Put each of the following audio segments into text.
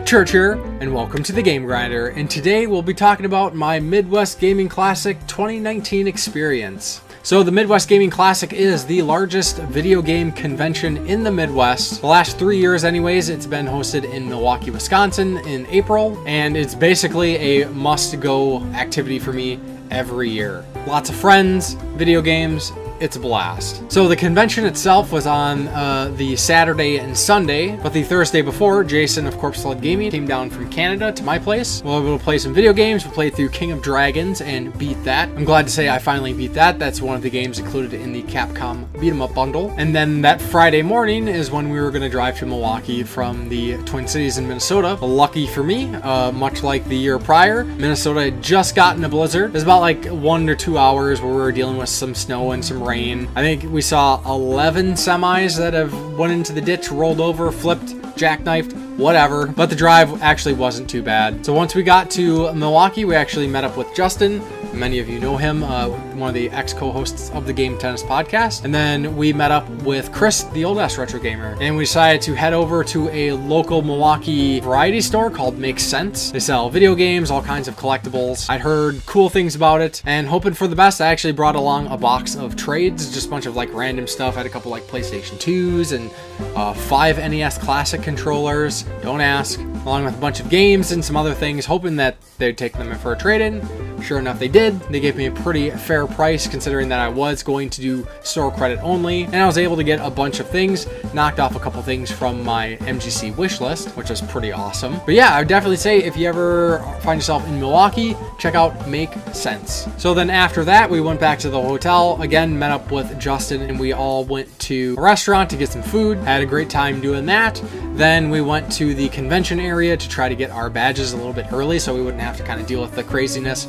Church here, and welcome to the Game Grinder, and today we'll be talking about my Midwest Gaming Classic 2019 experience. So the Midwest Gaming Classic is the largest video game convention in the Midwest. The last 3 years anyways, it's been hosted in Milwaukee, Wisconsin in April, and it's basically a must-go activity for me every year. Lots of friends, video games, it's a blast. So the convention itself was on the Saturday and Sunday, but the Thursday before, Jason of Corpse Sled Gaming came down from Canada to my place. We were able to play some video games. We played through King of Dragons and beat that. I'm glad to say I finally beat that. That's one of the games included in the Capcom Beat 'em Up bundle. And then that Friday morning is when we were going to drive to Milwaukee from the Twin Cities in Minnesota. Lucky for me, much like the year prior, Minnesota had just gotten a blizzard. It was about like 1 to 2 hours where we were dealing with some snow and some rain. I think we saw 11 semis that have went into the ditch, rolled over, flipped, jackknifed, whatever. But the drive actually wasn't too bad. So once we got to Milwaukee, we actually met up with Justin. Many of you know him, one of the ex-co-hosts of the Game Tennis podcast. And then we met up with Chris, the old-ass retro gamer. And we decided to head over to a local Milwaukee variety store called Makes Sense. They sell video games, all kinds of collectibles. I'd heard cool things about it, and hoping for the best, I actually brought along a box of trades, just a bunch of like random stuff. I had a couple like PlayStation 2s and 5 NES Classic controllers, don't ask, along with a bunch of games and some other things, hoping that they'd take them in for a trade-in. Sure enough, they did. They gave me a pretty fair price considering that I was going to do store credit only, and I was able to get a bunch of things, knocked off a couple things from my MGC wish list, which was pretty awesome. But yeah, I would definitely say if you ever find yourself in Milwaukee, check out Make Sense. So then after that, we went back to the hotel, again, met up with Justin, and we all went to a restaurant to get some food. Had a great time doing that. Then we went to the convention area to try to get our badges a little bit early so we wouldn't have to kind of deal with the craziness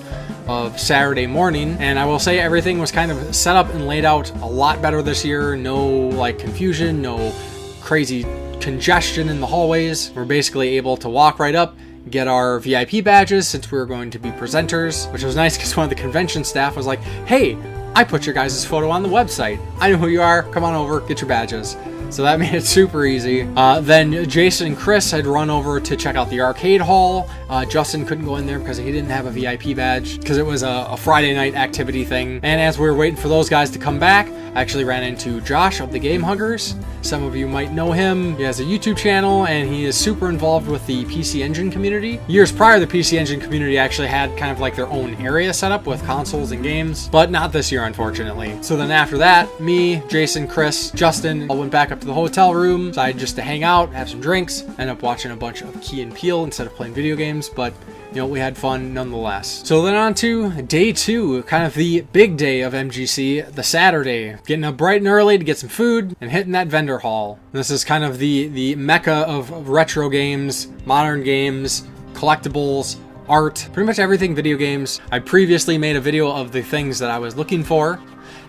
of Saturday morning. And I will say everything was kind of set up and laid out a lot better this year. No like confusion, no crazy congestion in the hallways. We're basically able to walk right up, get our VIP badges since we were going to be presenters, which was nice because one of the convention staff was like, hey, I put your guys' photo on the website. I know who you are. Come on over, get your badges. So that made it super easy. Then Jason and Chris had run over to check out the arcade hall. Justin couldn't go in there because he didn't have a VIP badge because it was a Friday night activity thing. And as we were waiting for those guys to come back, I actually ran into Josh of the Game Huggers. Some of you might know him. He has a YouTube channel and he is super involved with the PC Engine community. Years prior, the PC Engine community actually had kind of like their own area set up with consoles and games, but not this year, unfortunately. So then after that, me, Jason, Chris, Justin all went back up to the hotel room, decided just to hang out, have some drinks, end up watching a bunch of Key and Peele instead of playing video games, but you know, we had fun nonetheless. So then on to day 2, kind of the big day of MGC, the Saturday. Getting up bright and early to get some food and hitting that vendor hall. This is kind of the mecca of retro games, modern games, collectibles, art, pretty much everything video games. I previously made a video of the things that I was looking for,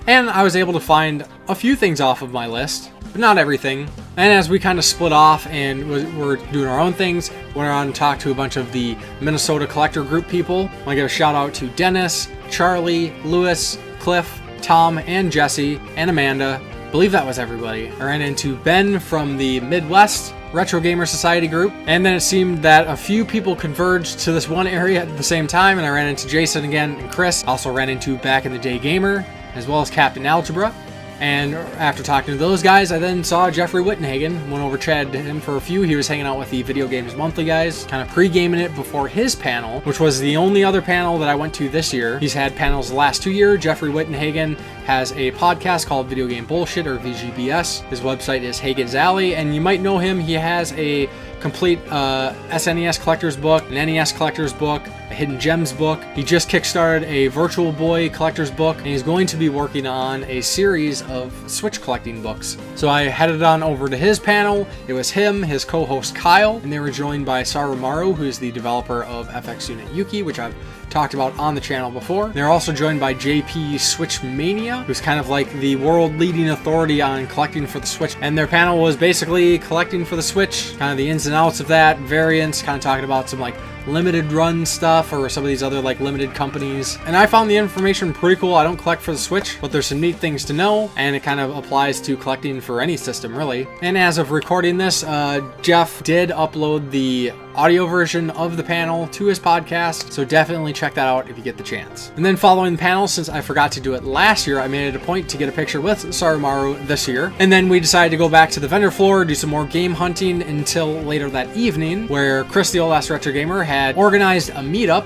and I was able to find a few things off of my list, but not everything. And as we kind of split off and we're doing our own things, went around and talked to a bunch of the Minnesota collector group people. I want to give a shout out to Dennis, Charlie, Lewis, Cliff, Tom, and Jesse, and Amanda. I believe that was everybody. I ran into Ben from the Midwest Retro Gamer Society group, and then it seemed that a few people converged to this one area at the same time, and I ran into Jason again and Chris. Also ran into Back in the Day Gamer, as well as Captain Algebra. And after talking to those guys, I then saw Jeffrey Wittenhagen, went over, chatted to him for a few. He was hanging out with the Video Games Monthly guys, kind of pre-gaming it before his panel, which was the only other panel that I went to this year. He's had panels the last 2 years. Jeffrey Wittenhagen has a podcast called Video Game Bullshit, or VGBS. His website is Hagen's Alley, and you might know him. He has a complete SNES collector's book, an NES collector's book, a Hidden Gems book. He just kickstarted a Virtual Boy collector's book, and he's going to be working on a series of Switch collecting books. So I headed on over to his panel. It was him, his co-host Kyle, and they were joined by Sarumaru, who is the developer of FX Unit Yuki, which I've talked about on the channel before. They're also joined by JP Switch Mania, who's kind of like the world leading authority on collecting for the Switch. And their panel was basically collecting for the Switch, kind of the ins and outs of that, variants, kind of talking about some like limited run stuff or some of these other like limited companies. And I found the information pretty cool. I don't collect for the Switch, but there's some neat things to know, and it kind of applies to collecting for any system really. And as of recording this, Jeff did upload the audio version of the panel to his podcast, so definitely check that out if you get the chance. And then following the panel, since I forgot to do it last year, I made it a point to get a picture with Sarumaru this year. And then we decided to go back to the vendor floor, do some more game hunting until later that evening, where Chris the Old Ass Retro Gamer had organized a meetup.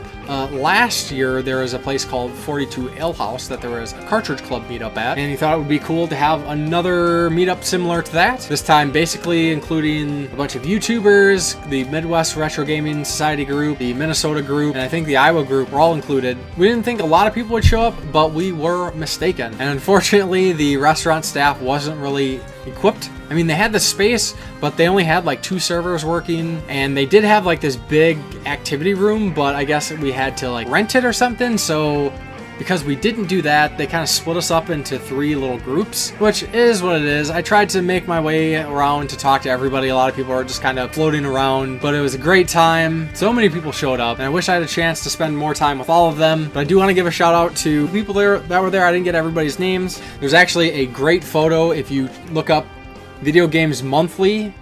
Last year there was a place called 42 Ale House that there was a Cartridge Club meetup at, and he thought it would be cool to have another meetup similar to that. This time basically including a bunch of YouTubers, the Midwest Retro Gaming Society group, the Minnesota group, and I think the Iowa group were all included. We didn't think a lot of people would show up, but we were mistaken. And unfortunately, the restaurant staff wasn't really equipped. I mean, they had the space, but they only had like 2 servers working, and they did have like this big activity room, but I guess we had to like rent it or something. So because we didn't do that, they kind of split us up into 3 little groups, which is what it is. I tried to make my way around to talk to everybody. A lot of people are just kind of floating around, but it was a great time. So many people showed up, and I wish I had a chance to spend more time with all of them. But I do want to give a shout out to people there that were there. I didn't get everybody's names. There's actually a great photo if you look up Video Games Monthly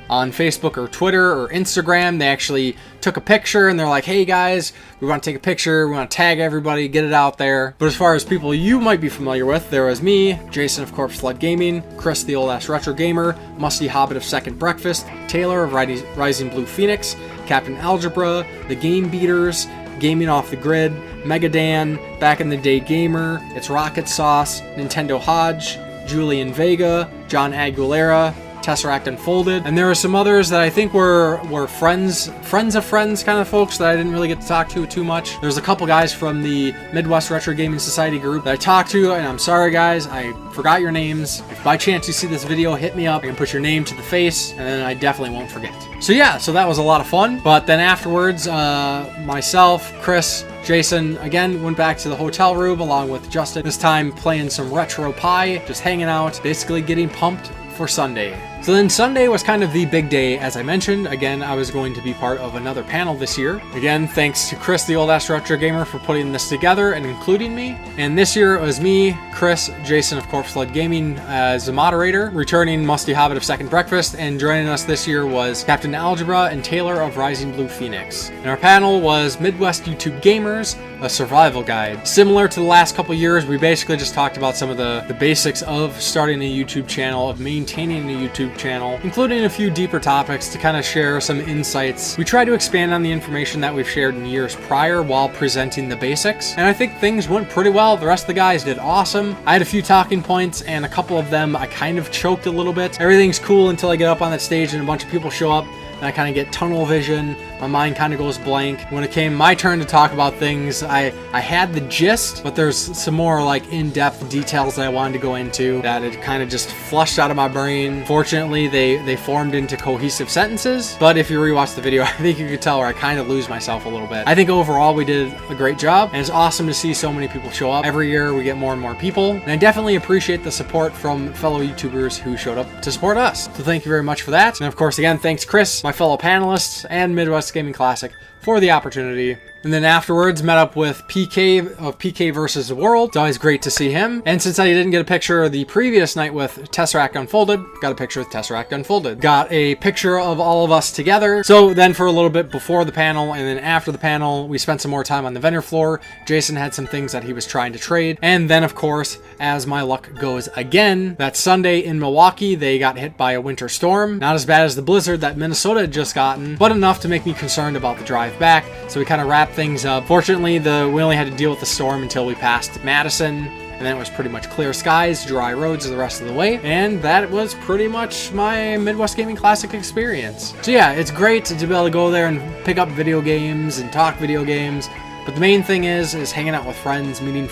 on Facebook or Twitter or Instagram. They actually took a picture and they're like, hey guys, we want to take a picture, we want to tag everybody, get it out there. But as far as people you might be familiar with, there was me, Jason of Corpse Flood Gaming, Chris the Old Ass Retro Gamer, Musty Hobbit of Second Breakfast, Taylor of Rising Blue Phoenix, Captain Algebra, The Game Beaters, Gaming Off the Grid, Megadan, Back in the Day Gamer, It's Rocket Sauce, Nintendo Hodge, Julian Vega, John Aguilera, Tesseract Unfolded, and there were some others that I think were friends of friends kind of folks that I didn't really get to talk to too much. There's a couple guys from the Midwest Retro Gaming Society group that I talked to, and I'm sorry guys, I forgot your names. If by chance you see this video, hit me up. I can put your name to the face, and then I definitely won't forget. So yeah, so that was a lot of fun. But then afterwards, myself, Chris, Jason, again, went back to the hotel room along with Justin, this time playing some Retro Pie, just hanging out, basically getting pumped for Sunday. So then Sunday was kind of the big day, as I mentioned. Again, I was going to be part of another panel this year. Again, thanks to Chris, the Old Ass Retro Gamer, for putting this together and including me. And this year it was me, Chris, Jason of Corpse Flood Gaming as a moderator, returning Musty Hobbit of Second Breakfast, and joining us this year was Captain Algebra and Taylor of Rising Blue Phoenix. And our panel was Midwest YouTube Gamers, a survival guide. Similar to the last couple years, we basically just talked about some of the basics of starting a YouTube channel, of maintaining a YouTube channel, including a few deeper topics to kind of share some insights. We try to expand on the information that we've shared in years prior while presenting the basics, and I think things went pretty well. The rest of the guys did awesome. I had a few talking points, and a couple of them I kind of choked a little bit. Everything's cool until I get up on that stage and a bunch of people show up, and I kind of get tunnel vision. My mind kind of goes blank. When it came my turn to talk about things, I had the gist, but there's some more like in-depth details that I wanted to go into that it kind of just flushed out of my brain. Fortunately, they formed into cohesive sentences, but if you rewatch the video, I think you could tell where I kind of lose myself a little bit. I think overall we did a great job, and it's awesome to see so many people show up. Every year we get more and more people, and I definitely appreciate the support from fellow YouTubers who showed up to support us. So thank you very much for that. And of course, again, thanks Chris, my fellow panelists, and Midwest Gaming Classic for the opportunity. And then afterwards met up with PK of PK versus the World. It's always great to see him. And since I didn't get a picture the previous night with Tesseract Unfolded, got a picture with Tesseract Unfolded. Got a picture of all of us together. So then for a little bit before the panel and then after the panel, we spent some more time on the vendor floor. Jason had some things that he was trying to trade. And then of course, as my luck goes again, that Sunday in Milwaukee, they got hit by a winter storm. Not as bad as the blizzard that Minnesota had just gotten, but enough to make me concerned about the drive back. So we kind of wrapped things up. Fortunately, we only had to deal with the storm until we passed Madison, and then it was pretty much clear skies, dry roads the rest of the way, and that was pretty much my Midwest Gaming Classic experience. So yeah, it's great to be able to go there and pick up video games and talk video games, but the main thing is hanging out with friends, meeting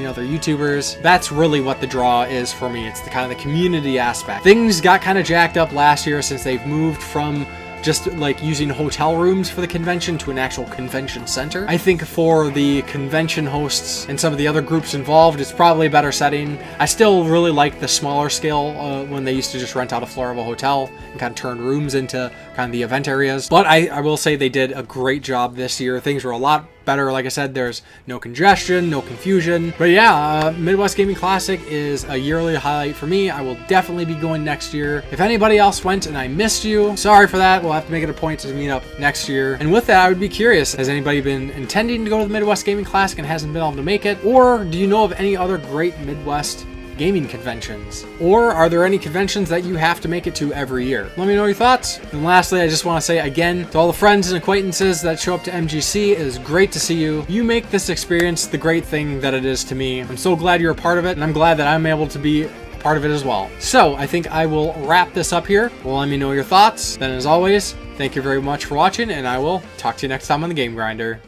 other YouTubers. That's really what the draw is for me. It's the kind of the community aspect. Things got kind of jacked up last year since they've moved from just like using hotel rooms for the convention to an actual convention center. I think for the convention hosts and some of the other groups involved, it's probably a better setting. I still really like the smaller scale when they used to just rent out a floor of a hotel and kind of turn rooms into kind of the event areas. But I will say they did a great job this year. Things were a lot better. Like I said, there's no congestion, no confusion. But yeah, Midwest Gaming Classic is a yearly highlight for me. I will definitely be going next year. If anybody else went and I missed you, sorry for that. We'll have to make it a point to meet up next year. And with that, I would be curious, has anybody been intending to go to the Midwest Gaming Classic and hasn't been able to make it? Or do you know of any other great Midwest gaming conventions? Or are there any conventions that you have to make it to every year? Let me know your thoughts. And lastly, I just want to say again to all the friends and acquaintances that show up to MGC, it is great to see you. You make this experience the great thing that it is to me. I'm so glad you're a part of it, and I'm glad that I'm able to be part of it as well. So I think I will wrap this up here. Well, let me know your thoughts. Then as always, thank you very much for watching, and I will talk to you next time on the Game Grinder.